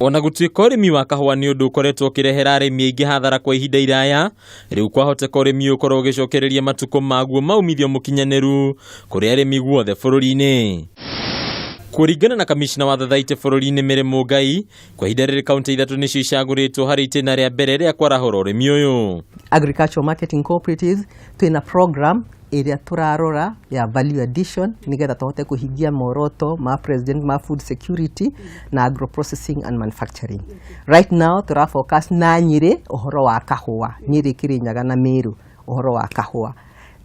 Ona gũtuĩka ũrĩmi wa kahua nĩ ũndũ ũkoretwo ũkĩrehera arĩmi aingĩ hathara kwa ihinda iraya, rĩu kwahoteka ũrĩmi ũkorwo ũgĩcokereria matukũ maguo maumithio mũkinyanĩru kũrĩ arĩmi guothe bũrũri-inĩ. Kũringana na kamishna wa thathaitĩ bũrũri-inĩ Mĩrĩ Mũngai, kwa ihinda rĩrĩ kaunti 3 nĩcio icagũrĩtwo harĩ itĩna rĩa mbere rĩa kwarahũra ũrĩmi ũyũ. Agricultural Marketing Cooperatives twĩna program ĩrĩa tũrarora ya value addition nĩgetha tũhote kũhingia moroto ma president ma food security na agro processing and manufacturing. Right now tũrafocus na Nyĩrĩ ũhoro wa kahua, Nyĩrĩ, Kĩrĩnyaga na Meru ũhoro wa kahua.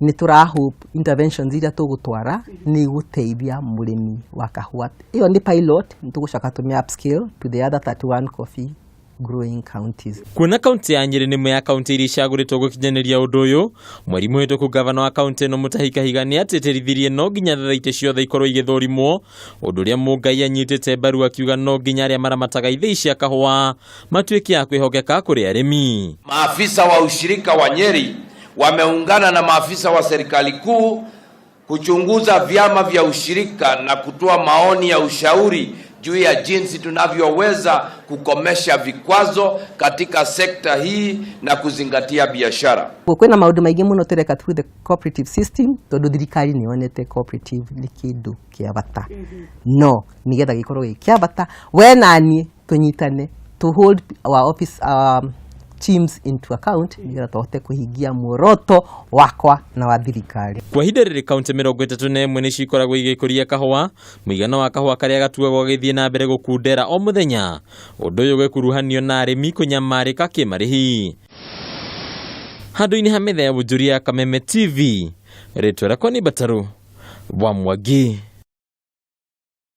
Ni tũrahope interventions iria tũgũtwara nĩ gũteithia mũrĩmi wa kahua. Iyo ni pilot, nĩtũgũcoka tũmĩ upscale to the other 31 coffee growing counties. Kuona kaunti ya Nyĩrĩ nĩmwe ya kaunti iria icagũrĩtwo gũkinyanĩria ũndũ ũyũ, mweri mũhĩtũku gavana wa kaunti ĩno Mutahi Kahiga nĩ atĩtĩrithirie no nginya thathaitĩ ciothe ikorwo igĩthũrimwo, ũndũ ũrĩa Mũngai anyitĩte mbaru akiuga no nginya arĩa maramataga ithĩi cia kahua matuĩke ya kwĩhokeka kũrĩ arĩmi. Maafisa wa ushirika wa Nyeri wameungana na maafisa wa serikali kuu kuchunguza vyama vya ushirika na kutoa maoni ya ushauri juu ya jinsi tunavyoweza kukomesha vikwazo katika sekta hii na kuzingatia biashara. Kwĩna maũndũ maingĩ mũno tũreka through the cooperative system, tondũ thirikari nĩ yonete cooperative nĩ kĩndũ kĩa bata. No nigetha gĩkorwo gĩ kĩa bata, we na niĩ tũnyitane to hold our office teams into account nĩgetha tũhote kũhingia muoroto wakwa na wa thirikari. Kwa ihinda rĩrĩ kaunti 31 nĩ cikoragwo igĩkũria kahua, mũigana wa kahua karĩa gatuagwo gĩthiĩ na mbere gũkundera o mũthenya, ũndũ ũyũ ũgĩkuruhanio na arĩmi kũnyamarĩka kĩmarĩhi. Handũ-inĩ ha metha ya wonjoria ya Kameme TV, rĩtwa rĩakwa nĩ Bataru wa Mwagi.